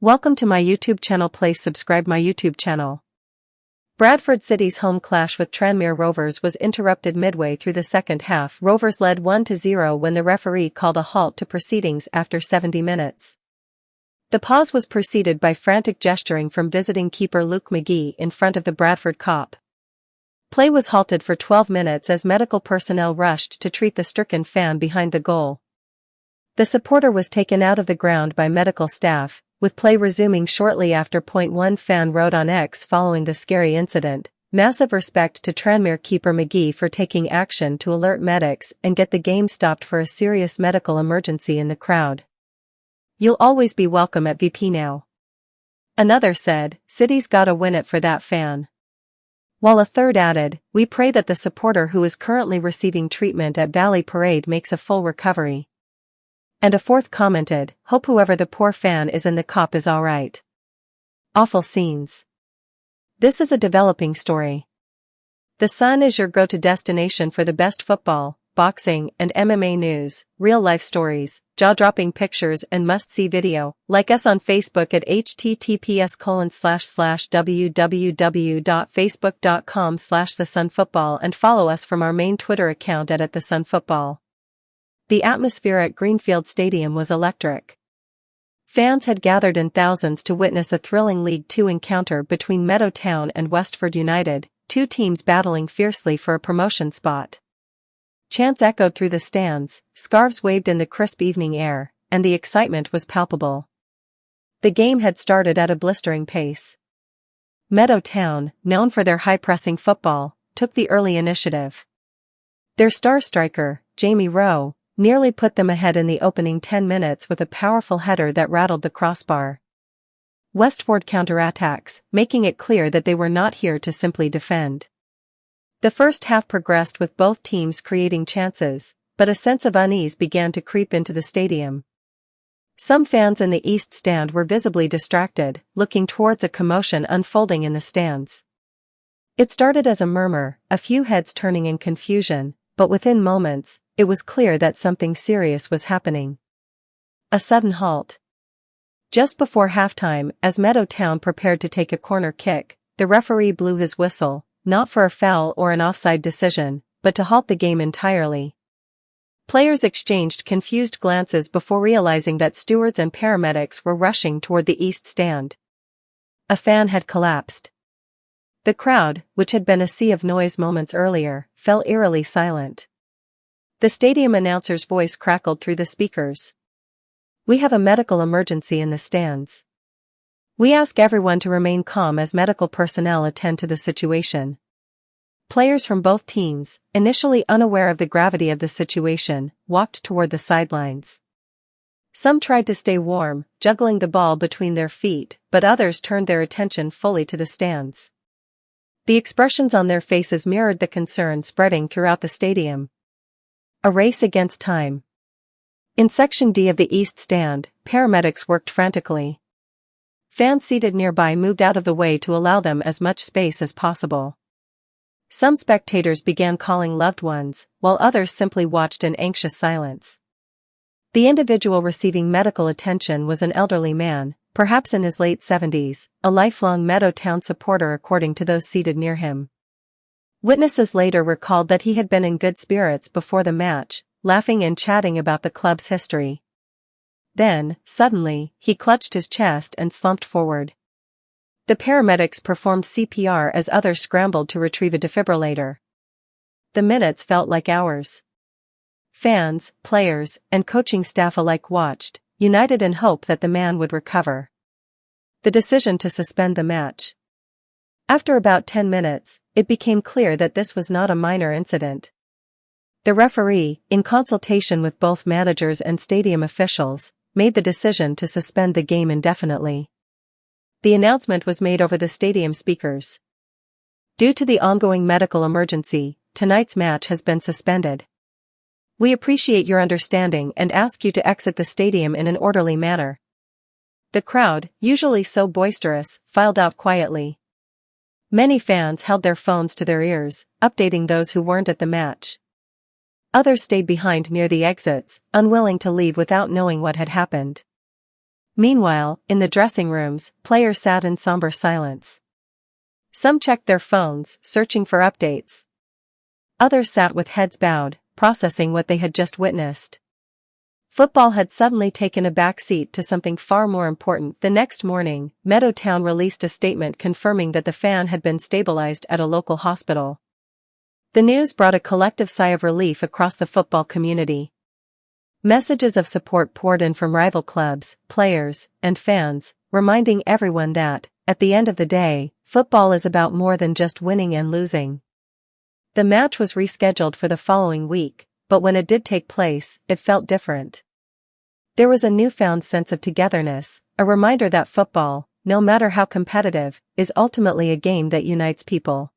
Welcome to my YouTube channel. Please subscribe my YouTube channel. Bradford City's home clash with Tranmere Rovers was interrupted midway through the second half. Rovers led 1-0 when the referee called a halt to proceedings after 70 minutes. The pause was preceded by frantic gesturing from visiting keeper Luke McGee in front of the Bradford Kop. Play was halted for 12 minutes as medical personnel rushed to treat the stricken fan behind the goal. The supporter was taken out of the ground by medical staff, with play resuming shortly after. One fan wrote on X following the scary incident, "Massive respect to Tranmere keeper McGee for taking action to alert medics and get the game stopped for a serious medical emergency in the crowd. You'll always be welcome at VP now." Another said, "City's gotta win it for that fan." While a third added, "We pray that the supporter who is currently receiving treatment at Valley Parade makes a full recovery." And a fourth commented, "Hope whoever the poor fan is in the Kop is alright." Awful scenes. This is a developing story. The Sun is your go-to destination for the best football, boxing, and MMA news, real-life stories, jaw-dropping pictures, and must-see video. Like us on Facebook at https://www.facebook.com/thesunfootball and follow us from our main Twitter account at @thesunfootball. The atmosphere at Greenfield Stadium was electric. Fans had gathered in thousands to witness a thrilling League Two encounter between Meadow Town and Westford United, two teams battling fiercely for a promotion spot. Chants echoed through the stands, scarves waved in the crisp evening air, and the excitement was palpable. The game had started at a blistering pace. Meadow Town, known for their high-pressing football, took the early initiative. Their star striker, Jamie Rowe, nearly put them ahead in the opening 10 minutes with a powerful header that rattled the crossbar. Westford counterattacks, making it clear that they were not here to simply defend. The first half progressed with both teams creating chances, but a sense of unease began to creep into the stadium. Some fans in the East Stand were visibly distracted, looking towards a commotion unfolding in the stands. It started as a murmur, a few heads turning in confusion, but within moments, it was clear that something serious was happening. A sudden halt. Just before halftime, as Meadow Town prepared to take a corner kick, the referee blew his whistle, not for a foul or an offside decision, but to halt the game entirely. Players exchanged confused glances before realizing that stewards and paramedics were rushing toward the East Stand. A fan had collapsed. The crowd, which had been a sea of noise moments earlier, fell eerily silent. The stadium announcer's voice crackled through the speakers. "We have a medical emergency in the stands. We ask everyone to remain calm as medical personnel attend to the situation." Players from both teams, initially unaware of the gravity of the situation, walked toward the sidelines. Some tried to stay warm, juggling the ball between their feet, but others turned their attention fully to the stands. The expressions on their faces mirrored the concern spreading throughout the stadium. A race against time. In Section D of the East Stand, paramedics worked frantically. Fans seated nearby moved out of the way to allow them as much space as possible. Some spectators began calling loved ones, while others simply watched in anxious silence. The individual receiving medical attention was an elderly man, perhaps in his late 70s, a lifelong Meadow Town supporter according to those seated near him. Witnesses later recalled that he had been in good spirits before the match, laughing and chatting about the club's history. Then, suddenly, he clutched his chest and slumped forward. The paramedics performed CPR as others scrambled to retrieve a defibrillator. The minutes felt like hours. Fans, players, and coaching staff alike watched, united in hope that the man would recover. The decision to suspend the match. After about 10 minutes, it became clear that this was not a minor incident. The referee, in consultation with both managers and stadium officials, made the decision to suspend the game indefinitely. The announcement was made over the stadium speakers. Due to the ongoing medical emergency, tonight's match has been suspended. We appreciate your understanding and ask you to exit the stadium in an orderly manner. The crowd, usually so boisterous, filed out quietly. Many fans held their phones to their ears, updating those who weren't at the match. Others stayed behind near the exits, unwilling to leave without knowing what had happened. Meanwhile, in the dressing rooms, players sat in somber silence. Some checked their phones, searching for updates. Others sat with heads bowed, processing what they had just witnessed. Football had suddenly taken a back seat to something far more important. The next morning, Meadowtown released a statement confirming that the fan had been stabilized at a local hospital. The news brought a collective sigh of relief across the football community. Messages of support poured in from rival clubs, players, and fans, reminding everyone that, at the end of the day, football is about more than just winning and losing. The match was rescheduled for the following week, but when it did take place, it felt different. There was a newfound sense of togetherness, a reminder that football, no matter how competitive, is ultimately a game that unites people.